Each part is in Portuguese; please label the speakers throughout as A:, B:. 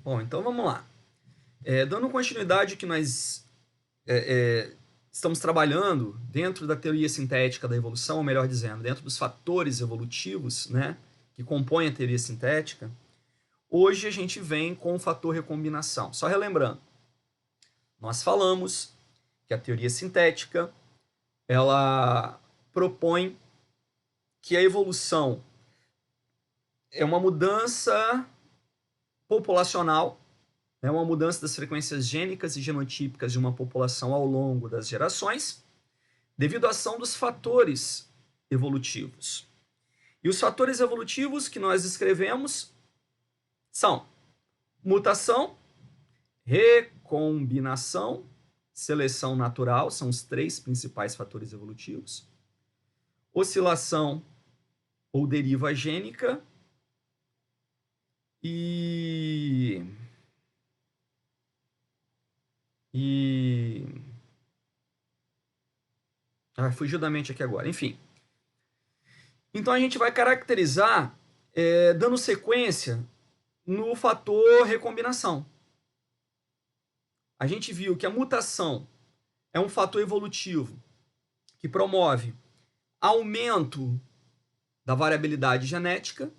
A: Bom, então vamos lá. Dando continuidade que nós estamos trabalhando dentro da teoria sintética da evolução, ou melhor dizendo, dentro dos fatores evolutivos, né, que compõem a teoria sintética, hoje a gente vem com o fator recombinação. Só relembrando, nós falamos que a teoria sintética ela propõe que a evolução é uma mudança populacional, é uma mudança das frequências gênicas e genotípicas de uma população ao longo das gerações, devido à ação dos fatores evolutivos. E os fatores evolutivos que nós descrevemos são mutação, recombinação, seleção natural, são os três principais fatores evolutivos, oscilação ou deriva gênica e fugiu da mente aqui agora. Enfim. Então a gente vai caracterizar dando sequência no fator recombinação. A gente viu que a mutação é um fator evolutivo que promove aumento da variabilidade genética,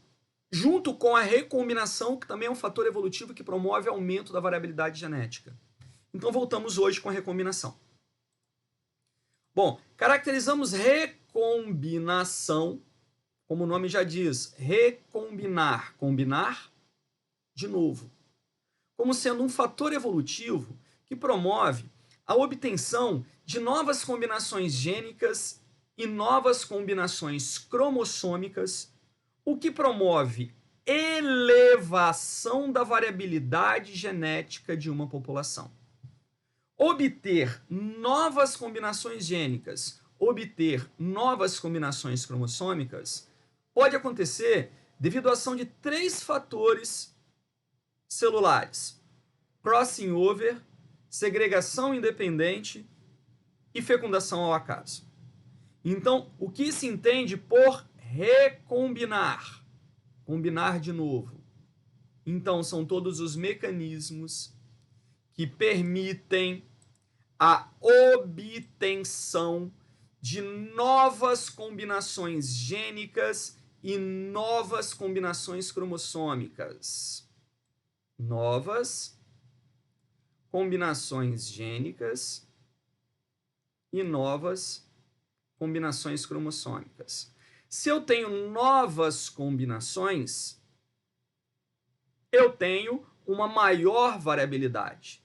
A: junto com a recombinação, que também é um fator evolutivo que promove aumento da variabilidade genética. Então voltamos hoje com a recombinação. Bom, caracterizamos recombinação, como o nome já diz, recombinar, combinar de novo, como sendo um fator evolutivo que promove a obtenção de novas combinações gênicas e novas combinações cromossômicas, o que promove elevação da variabilidade genética de uma população. Obter novas combinações gênicas, obter novas combinações cromossômicas, pode acontecer devido à ação de três fatores celulares: crossing over, segregação independente e fecundação ao acaso. Então, o que se entende por recombinar? Combinar de novo. Então, são todos os mecanismos que permitem a obtenção de novas combinações gênicas e novas combinações cromossômicas. Novas combinações gênicas e novas combinações cromossômicas. Se eu tenho novas combinações, eu tenho uma maior variabilidade,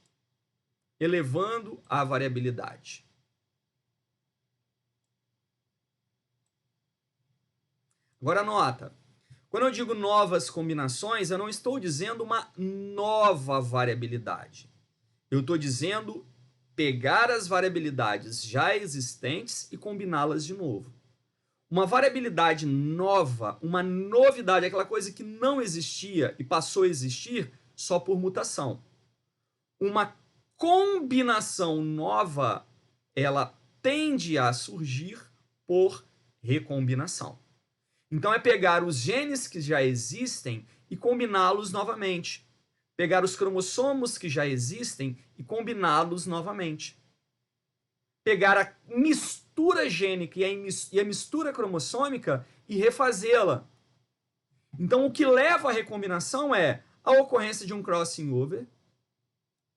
A: elevando a variabilidade. Agora nota, quando eu digo novas combinações, eu não estou dizendo uma nova variabilidade. Eu estou dizendo pegar as variabilidades já existentes e combiná-las de novo. Uma variabilidade nova, uma novidade, aquela coisa que não existia e passou a existir só por mutação. Uma combinação nova, ela tende a surgir por recombinação. Então é pegar os genes que já existem e combiná-los novamente. Pegar os cromossomos que já existem e combiná-los novamente. Pegar a mistura gênica e a mistura cromossômica e refazê-la. Então o que leva à recombinação é a ocorrência de um crossing over,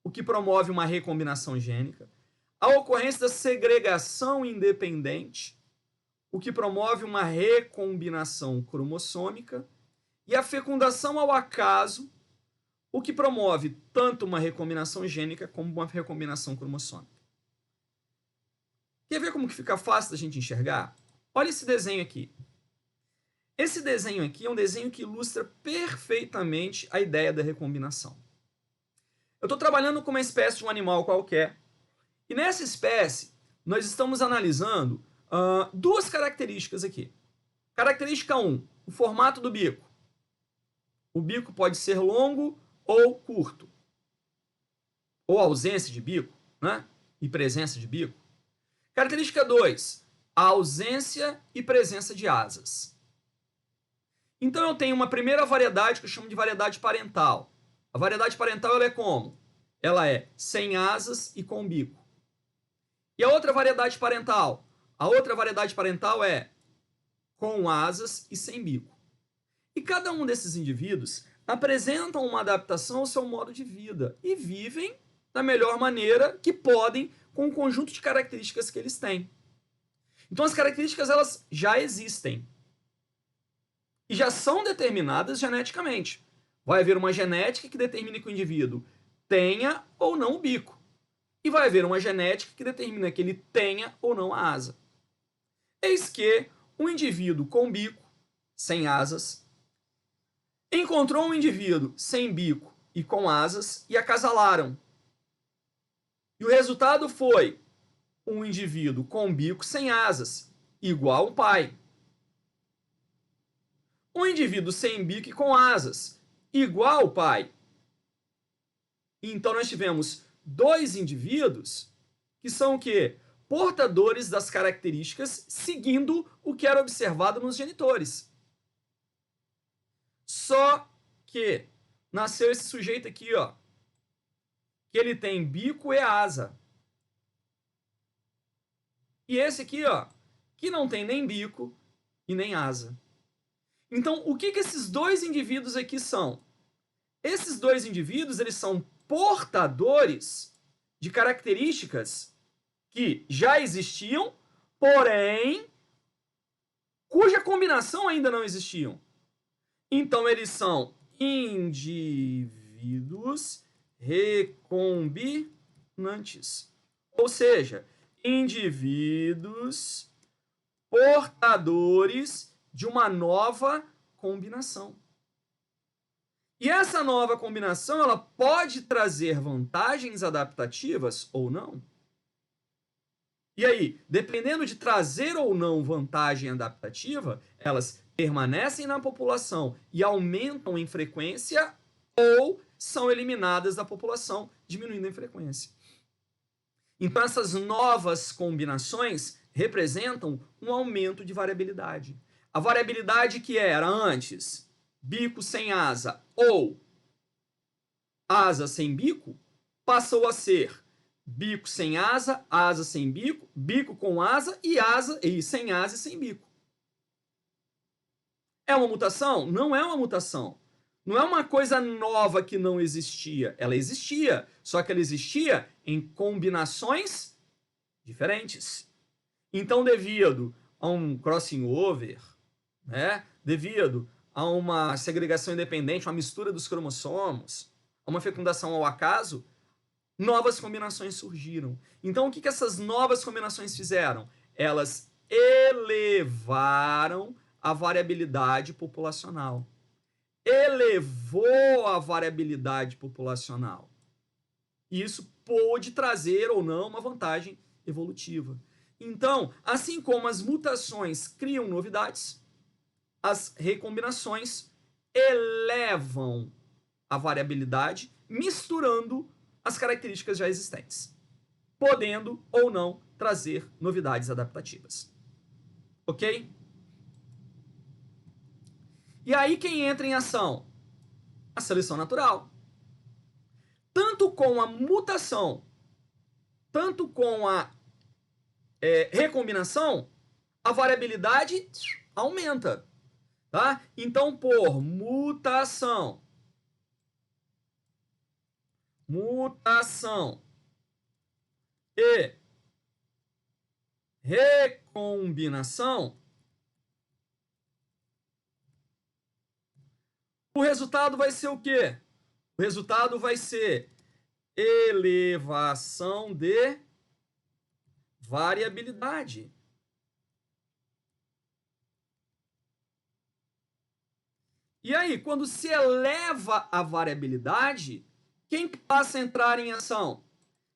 A: o que promove uma recombinação gênica, a ocorrência da segregação independente, o que promove uma recombinação cromossômica, e a fecundação ao acaso, o que promove tanto uma recombinação gênica como uma recombinação cromossômica. Quer ver como que fica fácil da gente enxergar? Olha esse desenho aqui. Esse desenho aqui é um desenho que ilustra perfeitamente a ideia da recombinação. Eu estou trabalhando com uma espécie de um animal qualquer, e nessa espécie nós estamos analisando duas características aqui. Característica 1, o formato do bico. O bico pode ser longo ou curto, ou ausência de bico, né? E presença de bico. Característica 2, a ausência e presença de asas. Então eu tenho uma primeira variedade que eu chamo de variedade parental. A variedade parental ela é como? Ela é sem asas e com bico. E a outra variedade parental? A outra variedade parental é com asas e sem bico. E cada um desses indivíduos apresentam uma adaptação ao seu modo de vida e vivem da melhor maneira que podem com o conjunto de características que eles têm. Então as características elas já existem e já são determinadas geneticamente. Vai haver uma genética que determine que o indivíduo tenha ou não o bico. E vai haver uma genética que determina que ele tenha ou não a asa. Eis que um indivíduo com bico, sem asas, encontrou um indivíduo sem bico e com asas e acasalaram. E o resultado foi um indivíduo com bico sem asas, igual ao pai. Um indivíduo sem bico e com asas, igual ao pai. Então nós tivemos dois indivíduos que são o quê? Portadores das características seguindo o que era observado nos genitores. Só que nasceu esse sujeito aqui, ó, que ele tem bico e asa. E esse aqui, ó, que não tem nem bico e nem asa. Então, o que esses dois indivíduos aqui são? Esses dois indivíduos, eles são portadores de características que já existiam, porém, cuja combinação ainda não existiam. Então, eles são indivíduos recombinantes. Ou seja, indivíduos portadores de uma nova combinação. E essa nova combinação ela pode trazer vantagens adaptativas ou não. E aí, dependendo de trazer ou não vantagem adaptativa, elas permanecem na população e aumentam em frequência ou são eliminadas da população, diminuindo em frequência. Então, essas novas combinações representam um aumento de variabilidade. A variabilidade que era antes bico sem asa ou asa sem bico, passou a ser bico sem asa, asa sem bico, bico com asa e sem asa e sem bico. É uma mutação? Não é uma mutação. Não é uma coisa nova que não existia. Ela existia, só que ela existia em combinações diferentes. Então, devido a um crossing over, né, devido a uma segregação independente, uma mistura dos cromossomos, a uma fecundação ao acaso, novas combinações surgiram. Então, o que essas novas combinações fizeram? Elas elevaram a variabilidade populacional. Elevou a variabilidade populacional. Isso pôde trazer ou não uma vantagem evolutiva. Então, assim como as mutações criam novidades, as recombinações elevam a variabilidade, misturando as características já existentes, podendo ou não trazer novidades adaptativas. Ok? E aí quem entra em ação? A seleção natural. Tanto com a mutação, tanto com a recombinação, a variabilidade aumenta. Tá? Então, por mutação e recombinação, o resultado vai ser o quê? O resultado vai ser elevação de variabilidade. E aí, quando se eleva a variabilidade, quem passa a entrar em ação?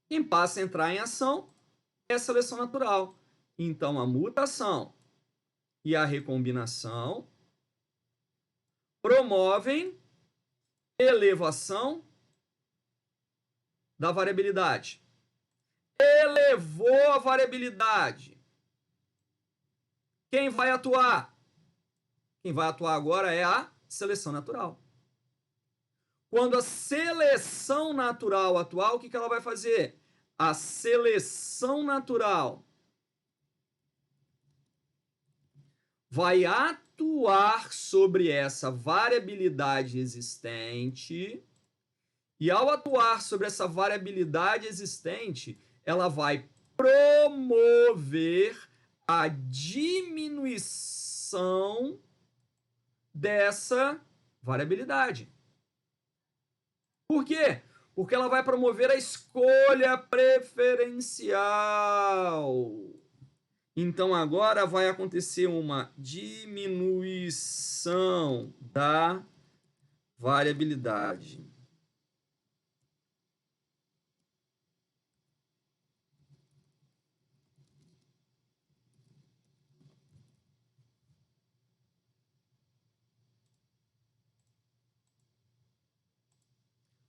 A: Quem passa a entrar em ação é a seleção natural. Então, a mutação e a recombinação promovem elevação da variabilidade. Elevou a variabilidade. Quem vai atuar? Quem vai atuar agora é a seleção natural. Quando a seleção natural atual, o que ela vai fazer? A seleção natural vai atuar sobre essa variabilidade existente, e ao atuar sobre essa variabilidade existente, ela vai promover a diminuição dessa variabilidade. Por quê? Porque ela vai promover a escolha preferencial. Então agora vai acontecer uma diminuição da variabilidade.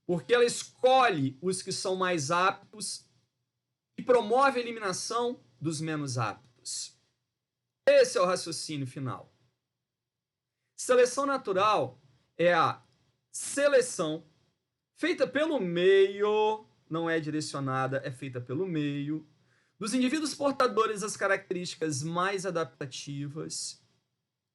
A: Porque ela escolhe os que são mais aptos e promove a eliminação dos menos aptos. Esse é o raciocínio final. Seleção natural é a seleção feita pelo meio, não é direcionada, é feita pelo meio, dos indivíduos portadores das características mais adaptativas,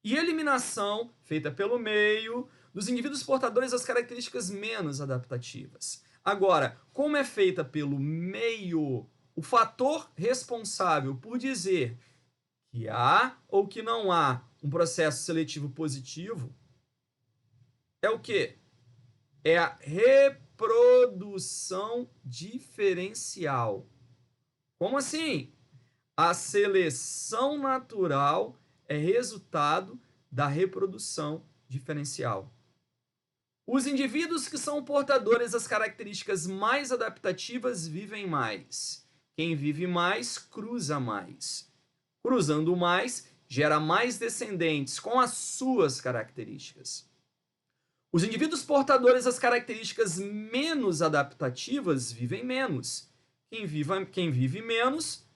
A: e eliminação feita pelo meio dos indivíduos portadores das características menos adaptativas. Agora, como é feita pelo meio, o fator responsável por dizer que há ou que não há um processo seletivo positivo é o quê? É a reprodução diferencial. Como assim? A seleção natural é resultado da reprodução diferencial. Os indivíduos que são portadores das características mais adaptativas vivem mais. Quem vive mais, cruza mais. Cruzando mais, gera mais descendentes com as suas características. Os indivíduos portadores das características menos adaptativas vivem menos. Quem vive menos,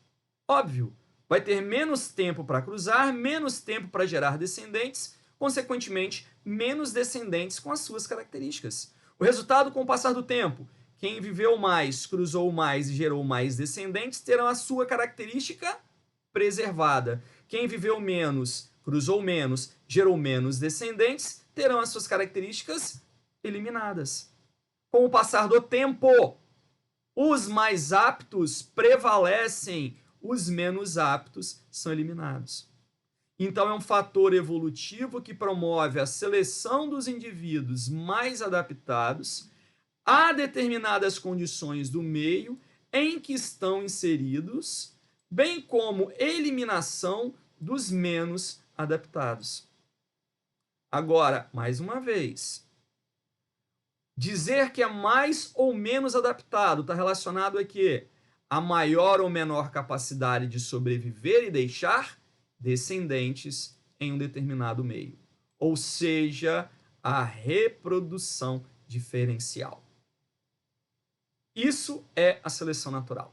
A: óbvio, vai ter menos tempo para cruzar, menos tempo para gerar descendentes, consequentemente, menos descendentes com as suas características. O resultado, com o passar do tempo, quem viveu mais, cruzou mais e gerou mais descendentes terão a sua característica preservada. Quem viveu menos, cruzou menos, gerou menos descendentes, terão as suas características eliminadas. Com o passar do tempo, os mais aptos prevalecem, os menos aptos são eliminados. Então, é um fator evolutivo que promove a seleção dos indivíduos mais adaptados a determinadas condições do meio em que estão inseridos, bem como eliminação dos menos adaptados. Agora, mais uma vez, dizer que é mais ou menos adaptado está relacionado a quê? A maior ou menor capacidade de sobreviver e deixar descendentes em um determinado meio. Ou seja, a reprodução diferencial. Isso é a seleção natural.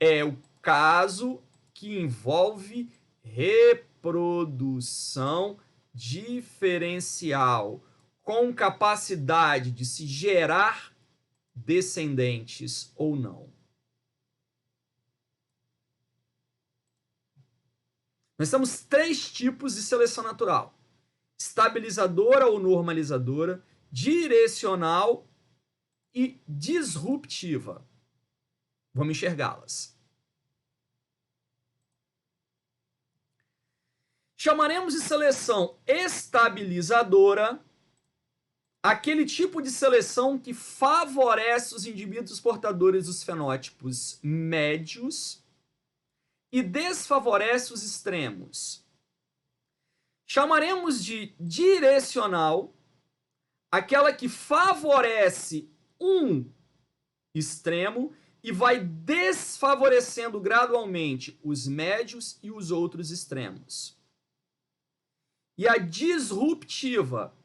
A: É o caso que envolve reprodução diferencial, com capacidade de se gerar descendentes ou não. Nós temos 3 tipos de seleção natural: estabilizadora ou normalizadora, direcional e disruptiva. Vamos enxergá-las. Chamaremos de seleção estabilizadora aquele tipo de seleção que favorece os indivíduos portadores dos fenótipos médios e desfavorece os extremos. Chamaremos de direcional aquela que favorece um extremo e vai desfavorecendo gradualmente os médios e os outros extremos. E a disruptiva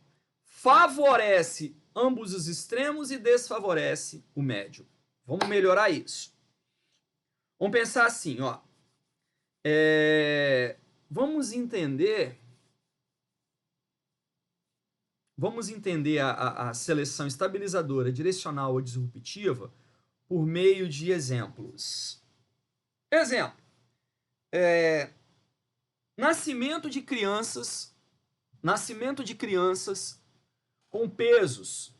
A: favorece ambos os extremos e desfavorece o médio. Vamos melhorar isso. Vamos pensar assim, ó. Vamos entender vamos entender a seleção estabilizadora, direcional ou disruptiva por meio de exemplos. Exemplo. Nascimento de crianças com pesos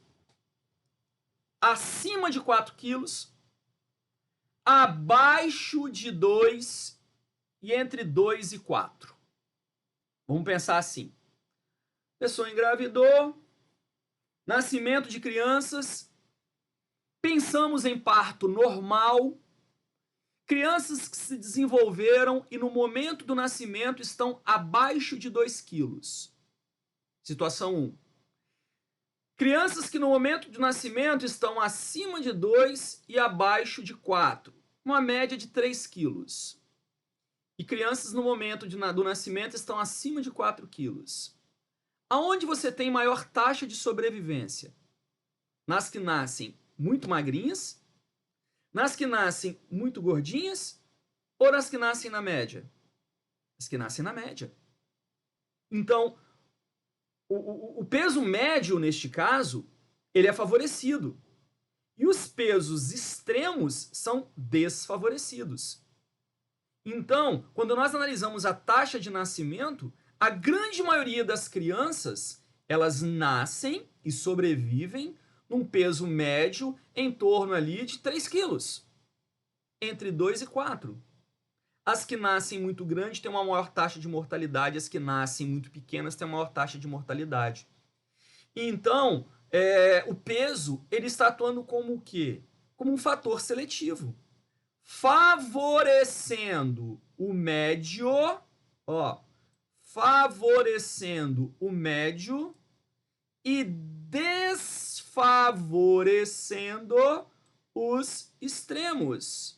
A: acima de 4 quilos, abaixo de 2 e entre 2 e 4. Vamos pensar assim. Pessoa engravidou, nascimento de crianças, pensamos em parto normal, crianças que se desenvolveram e no momento do nascimento estão abaixo de 2 quilos. Situação 1. Crianças que no momento do nascimento estão acima de 2 e abaixo de 4, uma média de 3 quilos. E crianças no momento do nascimento estão acima de 4 quilos. Aonde você tem maior taxa de sobrevivência? Nas que nascem muito magrinhas, nas que nascem muito gordinhas ou nas que nascem na média? As que nascem na média. Então, o peso médio, neste caso, ele é favorecido. E os pesos extremos são desfavorecidos. Então, quando nós analisamos a taxa de nascimento, a grande maioria das crianças, elas nascem e sobrevivem num peso médio em torno ali de 3 quilos. Entre 2 e 4. As que nascem muito grandes têm uma maior taxa de mortalidade, as que nascem muito pequenas têm uma maior taxa de mortalidade. Então, o peso, ele está atuando como o quê? Como um fator seletivo. Favorecendo o médio, favorecendo o médio e desfavorecendo os extremos.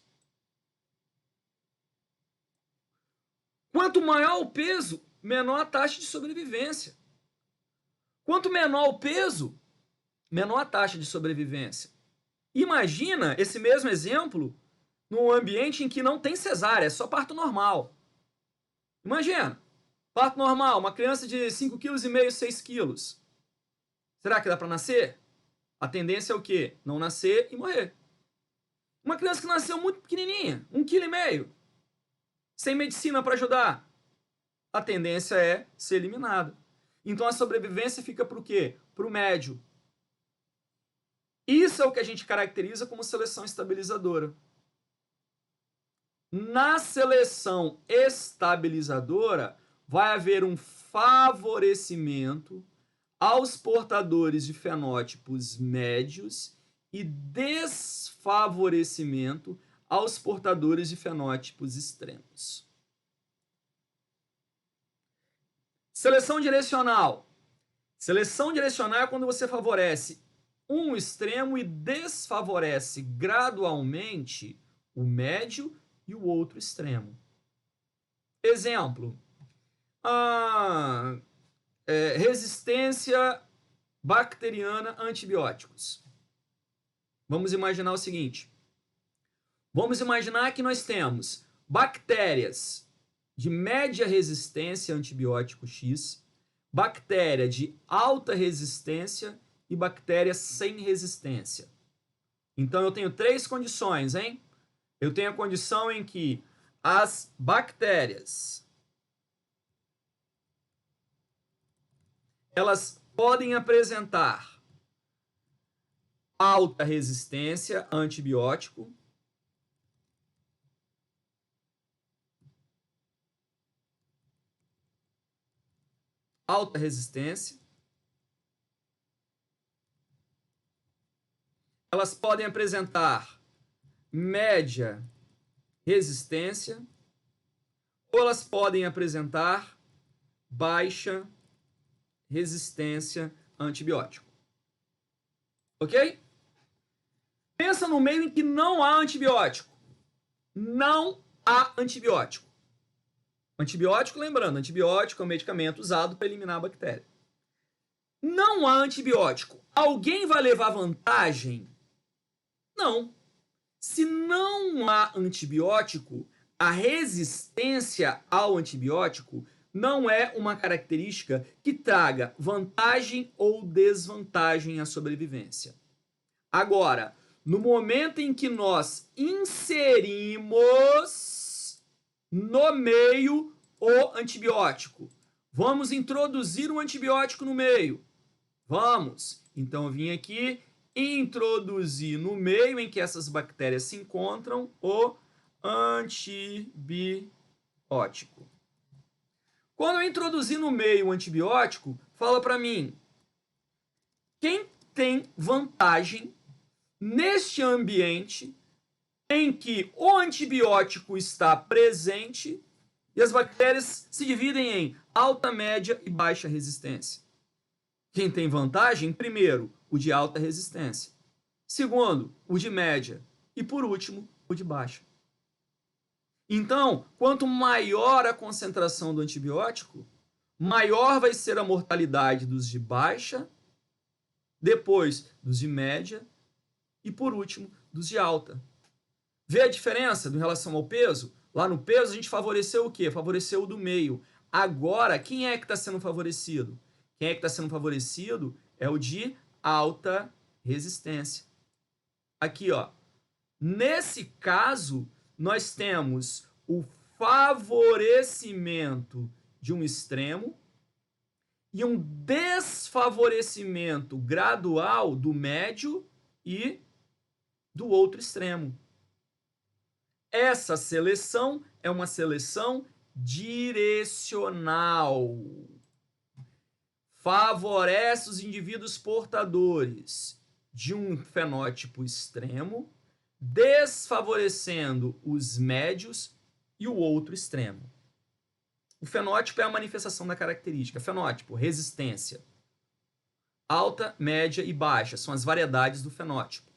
A: Quanto maior o peso, menor a taxa de sobrevivência. Quanto menor o peso, menor a taxa de sobrevivência. Imagina esse mesmo exemplo num ambiente em que não tem cesárea, é só parto normal. Imagina, parto normal, uma criança de 5,5 kg, 6 quilos. Será que dá para nascer? A tendência é o quê? Não nascer e morrer. Uma criança que nasceu muito pequenininha, 1,5 kg, sem medicina para ajudar, a tendência é ser eliminada. Então a sobrevivência fica para o quê? Para o médio. Isso é o que a gente caracteriza como seleção estabilizadora. Na seleção estabilizadora, vai haver um favorecimento aos portadores de fenótipos médios e desfavorecimento aos portadores de fenótipos extremos. Seleção direcional. Seleção direcional é quando você favorece um extremo e desfavorece gradualmente o médio e o outro extremo. Exemplo, resistência bacteriana a antibióticos. Vamos imaginar o seguinte. Vamos imaginar que nós temos bactérias de média resistência a antibiótico X, bactéria de alta resistência e bactéria sem resistência. Então eu tenho 3 condições, hein? Eu tenho a condição em que as bactérias elas podem apresentar alta resistência a antibiótico, alta resistência, elas podem apresentar média resistência ou elas podem apresentar baixa resistência a antibiótico. Ok? Pensa no meio em que não há antibiótico. Não há antibiótico. Antibiótico, lembrando, antibiótico é um medicamento usado para eliminar a bactéria. Não há antibiótico. Alguém vai levar vantagem? Não. Se não há antibiótico, a resistência ao antibiótico não é uma característica que traga vantagem ou desvantagem à sobrevivência. Agora, no momento em que nós inserimos no meio o antibiótico, vamos introduzir um antibiótico no meio. Vamos. Então eu vim aqui introduzir no meio em que essas bactérias se encontram o antibiótico. Quando eu introduzir no meio o antibiótico, fala para mim, quem tem vantagem neste ambiente em que o antibiótico está presente e as bactérias se dividem em alta, média e baixa resistência? Quem tem vantagem? Primeiro, o de alta resistência. Segundo, o de média. E por último, o de baixa. Então, quanto maior a concentração do antibiótico, maior vai ser a mortalidade dos de baixa, depois dos de média e por último dos de alta. Vê a diferença em relação ao peso? Lá no peso a gente favoreceu o quê? Favoreceu o do meio. Agora, quem é que está sendo favorecido? Quem é que está sendo favorecido é o de alta resistência. Aqui, ó. Nesse caso, nós temos o favorecimento de um extremo e um desfavorecimento gradual do médio e do outro extremo. Essa seleção é uma seleção direcional. Favorece os indivíduos portadores de um fenótipo extremo, desfavorecendo os médios e o outro extremo. O fenótipo é a manifestação da característica. Fenótipo, resistência. Alta, média e baixa são as variedades do fenótipo.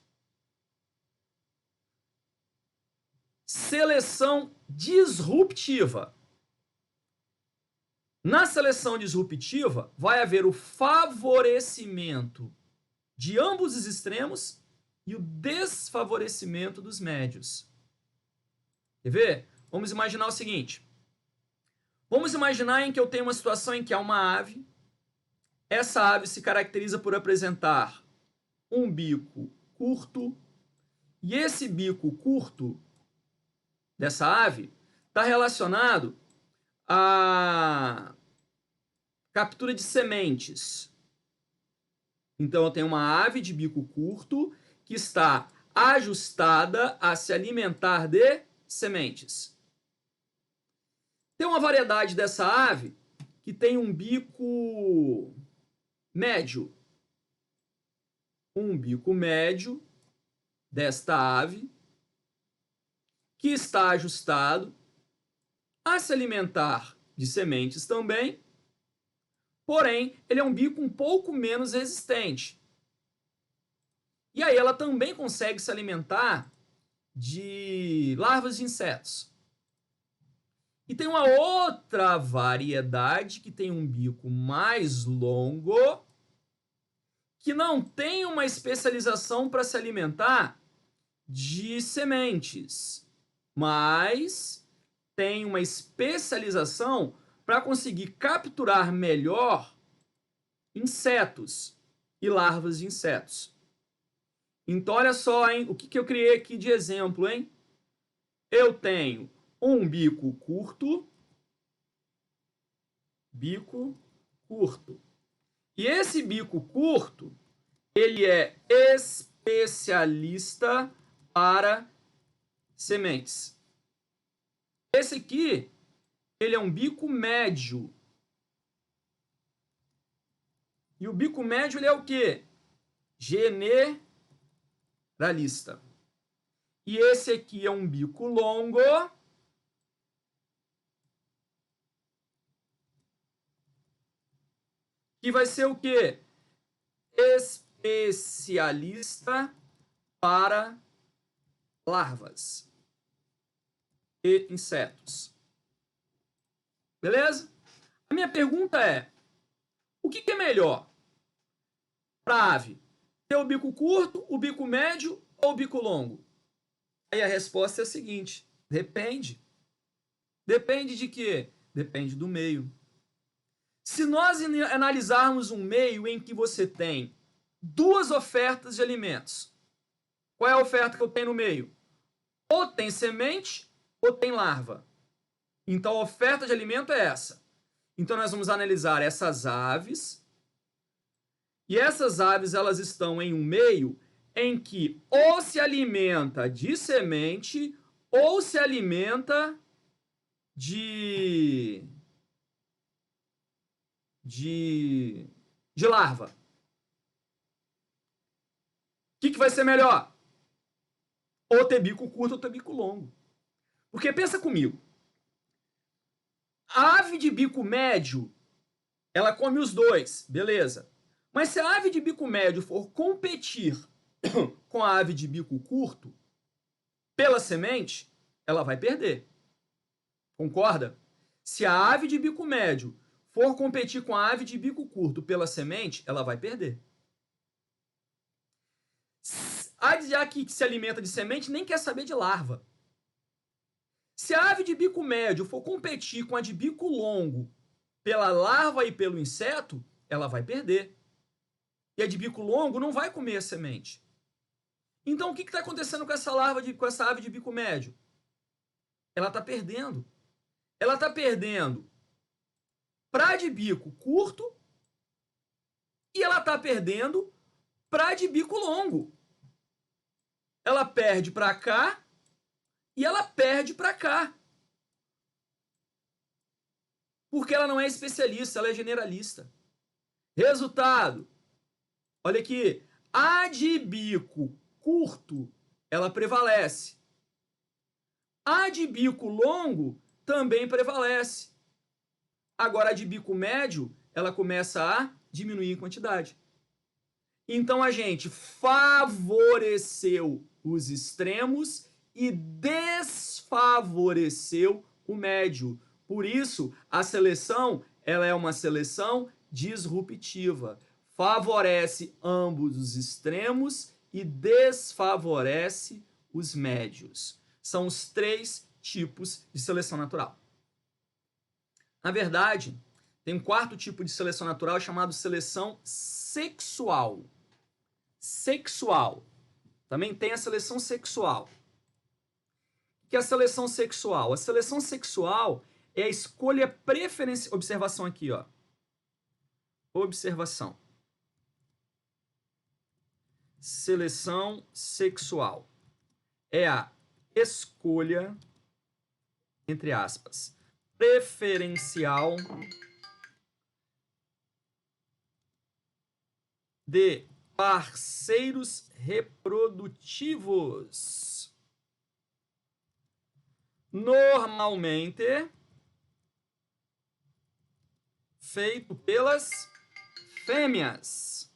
A: Seleção disruptiva. Na seleção disruptiva, vai haver o favorecimento de ambos os extremos e o desfavorecimento dos médios. Quer ver? Vamos imaginar o seguinte. Vamos imaginar em que eu tenho uma situação em que há uma ave. Essa ave se caracteriza por apresentar um bico curto. E esse bico curto dessa ave está relacionado à captura de sementes. Então eu tenho uma ave de bico curto que está ajustada a se alimentar de sementes. Tem uma variedade dessa ave que tem um bico médio. Um bico médio desta ave que está ajustado a se alimentar de sementes também, porém, ele é um bico um pouco menos resistente. E aí ela também consegue se alimentar de larvas de insetos. E tem uma outra variedade que tem um bico mais longo, que não tem uma especialização para se alimentar de sementes, mas tem uma especialização para conseguir capturar melhor insetos e larvas de insetos. Então, olha só, hein? O que eu criei aqui de exemplo, hein? Eu tenho um bico curto. E esse bico curto, ele é especialista para sementes. Esse aqui, ele é um bico médio. E o bico médio, ele é o quê? Generalista. E esse aqui é um bico longo. Que vai ser o quê? Especialista para larvas e insetos. Beleza? A minha pergunta é, o que é melhor para a ave? Ter o bico curto, o bico médio ou o bico longo? Aí a resposta é a seguinte, depende. Depende de quê? Depende do meio. Se nós analisarmos um meio em que você tem duas ofertas de alimentos, qual é a oferta que eu tenho no meio? Ou tem semente ou tem larva. Então a oferta de alimento é essa. Então nós vamos analisar essas aves, e essas aves elas estão em um meio em que ou se alimenta de semente ou se alimenta de larva. O que vai ser melhor? Ou ter bico curto ou ter bico longo. Porque pensa comigo, a ave de bico médio, ela come os dois, beleza. Mas se a ave de bico médio for competir com a ave de bico curto pela semente, ela vai perder. Concorda? Se a ave de bico médio for competir com a ave de bico curto pela semente, ela vai perder. A que se alimenta de semente nem quer saber de larva. Se a ave de bico médio for competir com a de bico longo pela larva e pelo inseto, ela vai perder. E a de bico longo não vai comer a semente. Então o que está acontecendo com essa ave de bico médio? Ela está perdendo. Ela está perdendo para de bico curto e ela está perdendo para de bico longo. Ela perde para cá e ela perde para cá. Porque ela não é especialista, ela é generalista. Resultado, olha aqui, a de bico curto, ela prevalece. A de bico longo também prevalece. Agora a de bico médio, ela começa a diminuir em quantidade. Então a gente favoreceu os extremos e desfavoreceu o médio. Por isso, a seleção, ela é uma seleção disruptiva. Favorece ambos os extremos e desfavorece os médios. São os três tipos de seleção natural. Na verdade, tem um quarto tipo de seleção natural chamado seleção sexual. Sexual. Também tem a seleção sexual. O que é a seleção sexual? A seleção sexual é a escolha preferencial. Observação aqui, ó. Observação. Seleção sexual é a escolha, entre aspas, preferencial de parceiros reprodutivos. Normalmente feito pelas fêmeas.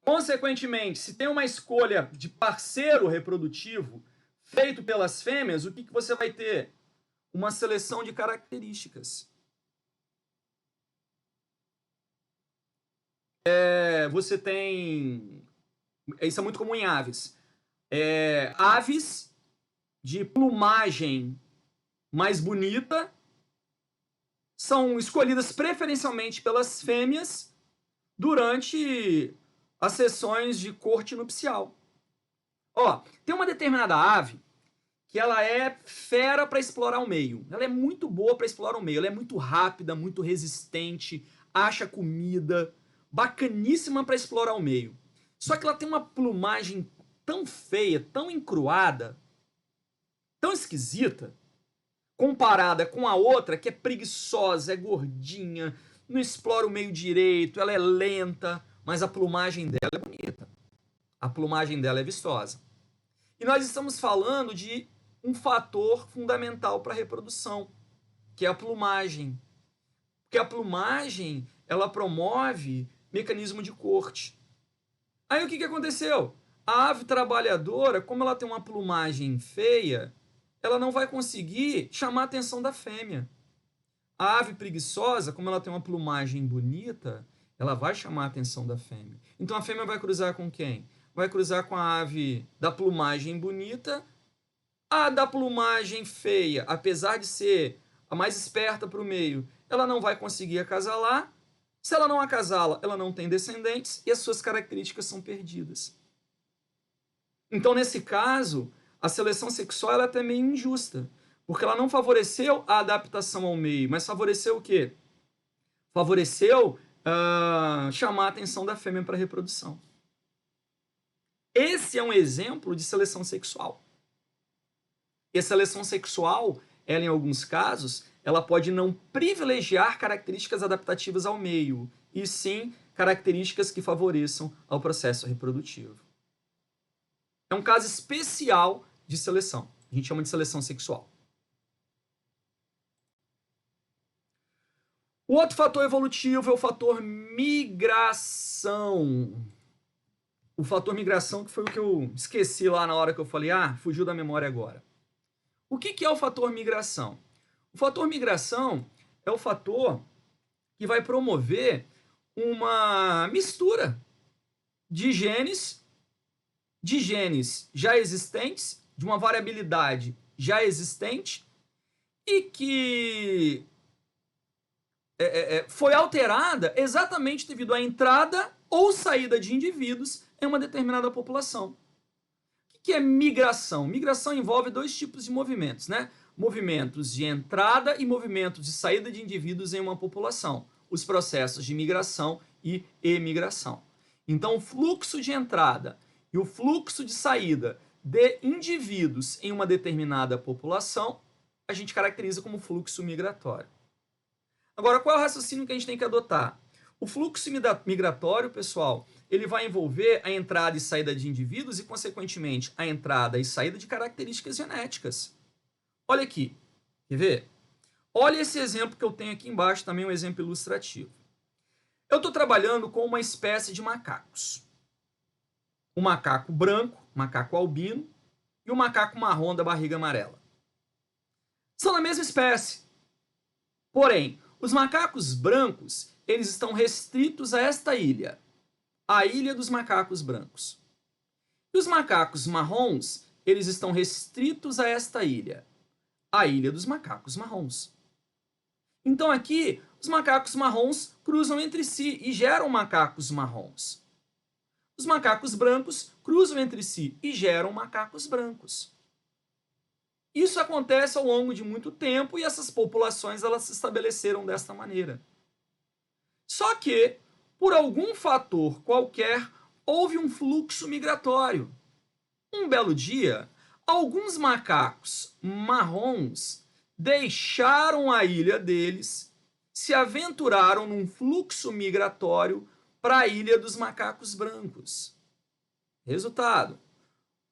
A: Consequentemente, se tem uma escolha de parceiro reprodutivo feito pelas fêmeas, o que você vai ter? Uma seleção de características. Você tem... Isso é muito comum em aves. Aves de plumagem mais bonita são escolhidas preferencialmente pelas fêmeas durante as sessões de corte nupcial. Ó, tem uma determinada ave que ela é fera para explorar o meio. Ela é muito boa para explorar o meio. Ela é muito rápida, muito resistente, acha comida, bacaníssima para explorar o meio. Só que ela tem uma plumagem tão feia, tão encruada, tão esquisita, comparada com a outra que é preguiçosa, é gordinha, não explora o meio direito, ela é lenta, mas a plumagem dela é bonita. A plumagem dela é vistosa. E nós estamos falando de um fator fundamental para a reprodução, que é a plumagem. Porque a plumagem, ela promove mecanismo de corte. Aí o que aconteceu? A ave trabalhadora, como ela tem uma plumagem feia, ela não vai conseguir chamar a atenção da fêmea. A ave preguiçosa, como ela tem uma plumagem bonita, ela vai chamar a atenção da fêmea. Então a fêmea vai cruzar com quem? Vai cruzar com a ave da plumagem bonita A da plumagem feia, apesar de ser a mais esperta para o meio, ela não vai conseguir acasalar. Se ela não acasala, ela não tem descendentes e as suas características são perdidas. Então, nesse caso, a seleção sexual ela é até meio injusta, porque ela não favoreceu a adaptação ao meio, mas favoreceu o quê? Favoreceu chamar a atenção da fêmea para a reprodução. Esse é um exemplo de seleção sexual. E a seleção sexual, ela em alguns casos, ela pode não privilegiar características adaptativas ao meio, e sim características que favoreçam ao processo reprodutivo. É um caso especial de seleção. A gente chama de seleção sexual. O outro fator evolutivo é o fator migração. O fator migração, que foi o que eu esqueci lá na hora que eu falei, fugiu da memória agora. O que é o fator migração? O fator migração é o fator que vai promover uma mistura de genes já existentes, de uma variabilidade já existente, e que foi alterada exatamente devido à entrada ou saída de indivíduos em uma determinada população. O que é migração? Migração envolve dois tipos de movimentos, né? Movimentos de entrada e movimentos de saída de indivíduos em uma população. Os processos de migração e emigração. Então, o fluxo de entrada e o fluxo de saída de indivíduos em uma determinada população, a gente caracteriza como fluxo migratório. Agora, qual é o raciocínio que a gente tem que adotar? O fluxo migratório, pessoal, ele vai envolver a entrada e saída de indivíduos e, consequentemente, a entrada e saída de características genéticas. Olha aqui, quer ver? Olha esse exemplo que eu tenho aqui embaixo, também um exemplo ilustrativo. Eu estou trabalhando com uma espécie de macacos. O macaco branco, macaco albino, e o macaco marrom da barriga amarela. São da mesma espécie. Porém, os macacos brancos, eles estão restritos a esta ilha, a ilha dos macacos brancos. E os macacos marrons, eles estão restritos a esta ilha, a ilha dos macacos marrons. Então aqui, os macacos marrons cruzam entre si e geram macacos marrons. Os macacos brancos cruzam entre si e geram macacos brancos. Isso acontece ao longo de muito tempo e essas populações elas se estabeleceram desta maneira. Só que, por algum fator qualquer, houve um fluxo migratório. Um belo dia, alguns macacos marrons deixaram a ilha deles, se aventuraram num fluxo migratório para a ilha dos macacos brancos. Resultado: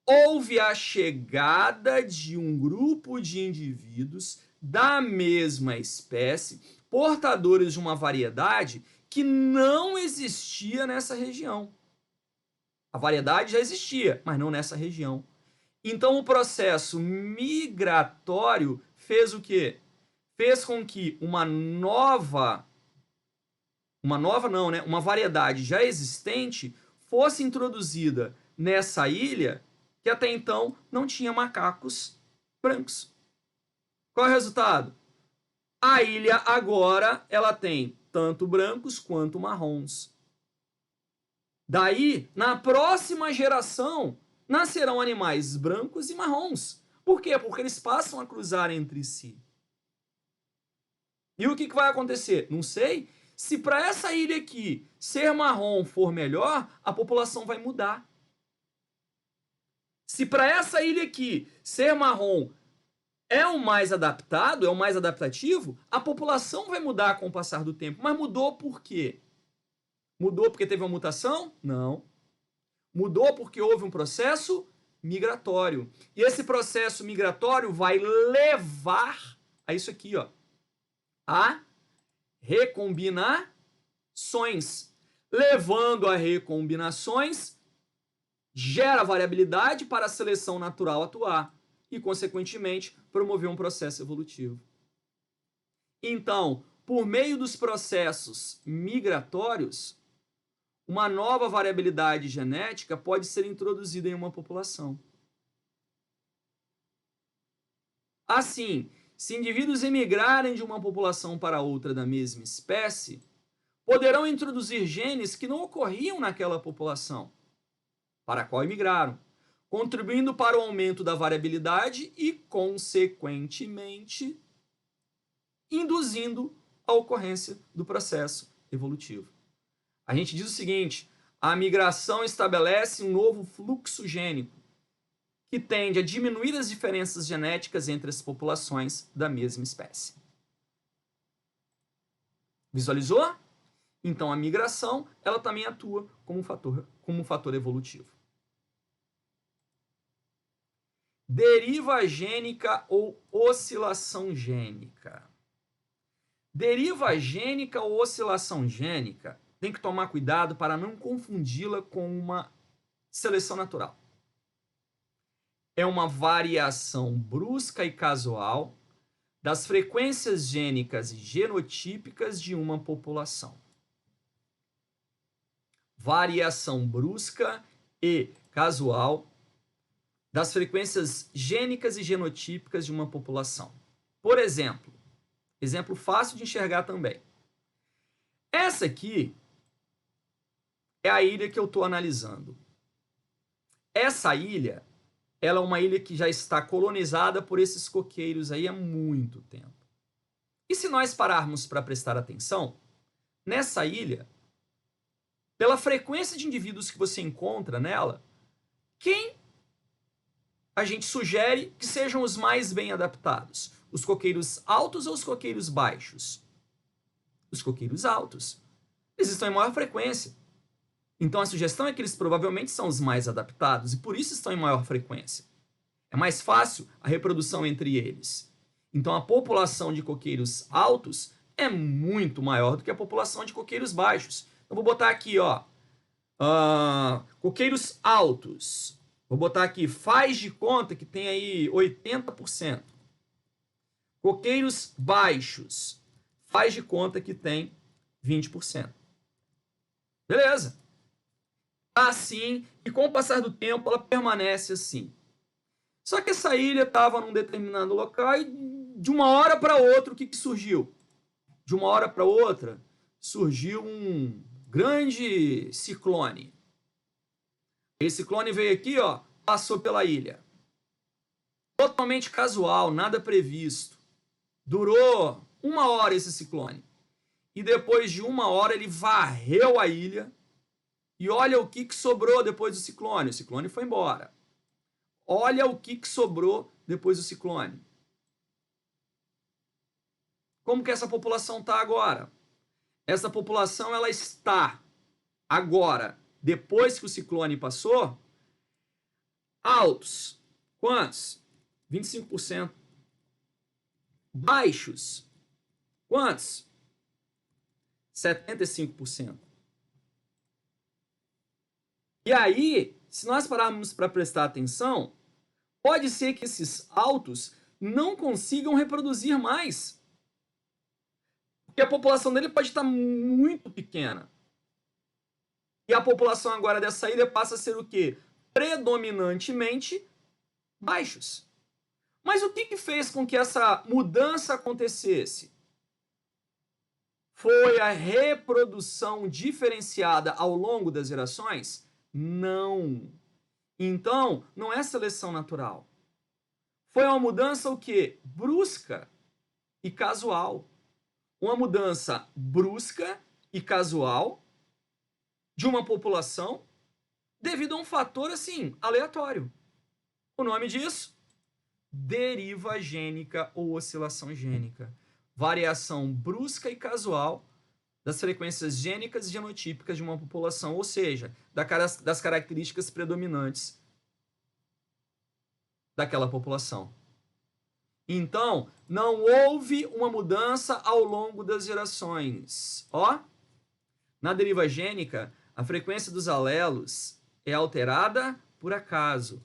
A: houve a chegada de um grupo de indivíduos da mesma espécie, portadores de uma variedade que não existia nessa região. A variedade já existia, mas não nessa região. Então o processo migratório fez o quê? Fez com que uma variedade já existente fosse introduzida nessa ilha que até então não tinha macacos brancos. Qual é o resultado? A ilha agora ela tem tanto brancos quanto marrons. Daí, na próxima geração, nascerão animais brancos e marrons. Por quê? Porque eles passam a cruzar entre si. E o que vai acontecer? Não sei. Se para essa ilha aqui ser marrom for melhor, a população vai mudar. Se para essa ilha aqui ser marrom é o mais adaptado, é o mais adaptativo, a população vai mudar com o passar do tempo. Mas mudou por quê? Mudou porque teve uma mutação? Não. Mudou porque houve um processo migratório. E esse processo migratório vai levar a isso aqui, ó, a recombinações. Levando a recombinações, gera variabilidade para a seleção natural atuar e, consequentemente, promover um processo evolutivo. Então, por meio dos processos migratórios, uma nova variabilidade genética pode ser introduzida em uma população. Assim, se indivíduos emigrarem de uma população para outra da mesma espécie, poderão introduzir genes que não ocorriam naquela população para a qual emigraram, contribuindo para o aumento da variabilidade e, consequentemente, induzindo a ocorrência do processo evolutivo. A gente diz o seguinte: a migração estabelece um novo fluxo gênico que tende a diminuir as diferenças genéticas entre as populações da mesma espécie. Visualizou? Então a migração, ela também atua como um fator evolutivo. Deriva gênica ou oscilação gênica. Deriva gênica ou oscilação gênica, tem que tomar cuidado para não confundi-la com uma seleção natural. É uma variação brusca e casual das frequências gênicas e genotípicas de uma população. Variação brusca e casual das frequências gênicas e genotípicas de uma população. Por exemplo, exemplo fácil de enxergar também. Essa aqui é a ilha que eu estou analisando. Essa ilha, ela é uma ilha que já está colonizada por esses coqueiros aí há muito tempo. E se nós pararmos para prestar atenção, nessa ilha, pela frequência de indivíduos que você encontra nela, quem a gente sugere que sejam os mais bem adaptados? Os coqueiros altos ou os coqueiros baixos? Os coqueiros altos. Eles estão em maior frequência. Então a sugestão é que eles provavelmente são os mais adaptados e por isso estão em maior frequência. É mais fácil a reprodução entre eles. Então a população de coqueiros altos é muito maior do que a população de coqueiros baixos. Então vou botar aqui, ó, coqueiros altos. Vou botar aqui, faz de conta que tem aí 80%. Coqueiros baixos, faz de conta que tem 20%. Beleza? Assim, e com o passar do tempo, ela permanece assim. Só que essa ilha estava num determinado local e de uma hora para outra, o que surgiu? De uma hora para outra, surgiu um grande ciclone. Esse ciclone veio aqui, ó, passou pela ilha. Totalmente casual, nada previsto. Durou 1 hora esse ciclone. E depois de 1 hora ele varreu a ilha. E olha o que sobrou depois do ciclone. O ciclone foi embora. Olha o que sobrou depois do ciclone. Como que essa população está agora? Essa população ela está agora, depois que o ciclone passou, altos. Quantos? 25%. Baixos. Quantos? 75%. E aí, se nós pararmos para prestar atenção, pode ser que esses altos não consigam reproduzir mais. Porque a população dele pode estar muito pequena. E a população agora dessa ilha passa a ser o quê? Predominantemente baixos. Mas o que fez com que essa mudança acontecesse? Foi a reprodução diferenciada ao longo das gerações? Não. Então, não é seleção natural. Foi uma mudança o quê? Brusca e casual. Uma mudança brusca e casual de uma população devido a um fator, assim, aleatório. O nome disso? Deriva gênica ou oscilação gênica. Variação brusca e casual das frequências gênicas e genotípicas de uma população, ou seja, das características predominantes daquela população. Então, não houve uma mudança ao longo das gerações. Ó, na deriva gênica, a frequência dos alelos é alterada por acaso.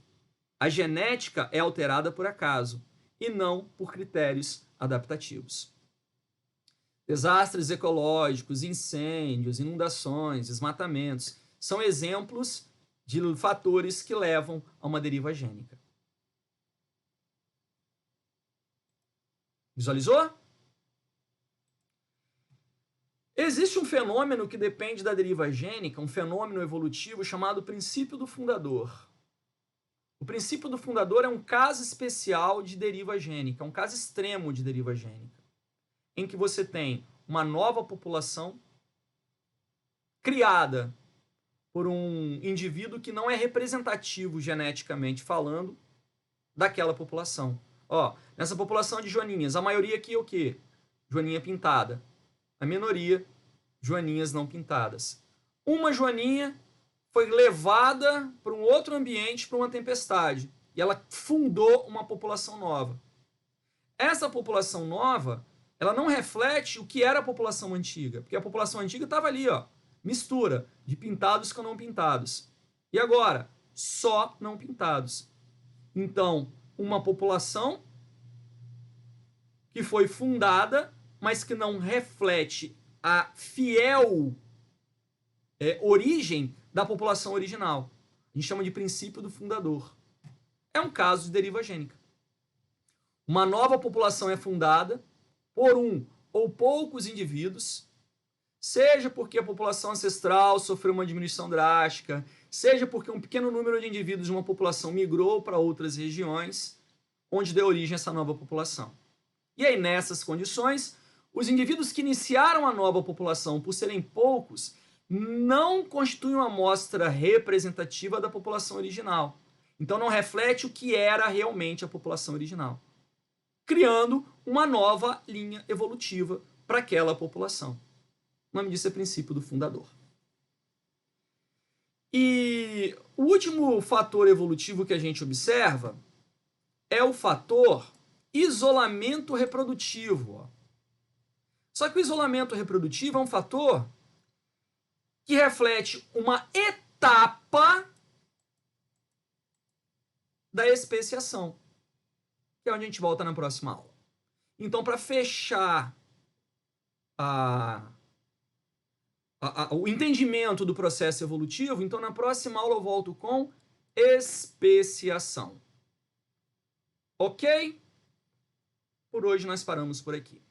A: A genética é alterada por acaso e não por critérios adaptativos. Desastres ecológicos, incêndios, inundações, desmatamentos são exemplos de fatores que levam a uma deriva gênica. Visualizou? Existe um fenômeno que depende da deriva gênica, um fenômeno evolutivo chamado princípio do fundador. O princípio do fundador é um caso especial de deriva gênica, um caso extremo de deriva gênica, em que você tem uma nova população criada por um indivíduo que não é representativo geneticamente falando daquela população. Ó, nessa população de joaninhas, a maioria aqui é o quê? Joaninha pintada. A minoria, joaninhas não pintadas. Uma joaninha foi levada para um outro ambiente, para uma tempestade, e ela fundou uma população nova. Essa população nova, ela não reflete o que era a população antiga, porque a população antiga estava ali, ó, mistura de pintados com não pintados. E agora, só não pintados. Então, uma população que foi fundada, mas que não reflete a fiel origem da população original. A gente chama de princípio do fundador. É um caso de deriva gênica. Uma nova população é fundada por um ou poucos indivíduos, seja porque a população ancestral sofreu uma diminuição drástica, seja porque um pequeno número de indivíduos de uma população migrou para outras regiões, onde deu origem a essa nova população. E aí, nessas condições, os indivíduos que iniciaram a nova população, por serem poucos, não constituem uma amostra representativa da população original. Então, não reflete o que era realmente a população original, criando uma nova linha evolutiva para aquela população. O nome disso é princípio do fundador. E o último fator evolutivo que a gente observa é o fator isolamento reprodutivo. Só que o isolamento reprodutivo é um fator que reflete uma etapa da especiação, que é onde a gente volta na próxima aula. Então, para fechar o entendimento do processo evolutivo, então na próxima aula eu volto com especiação. Ok? Por hoje nós paramos por aqui.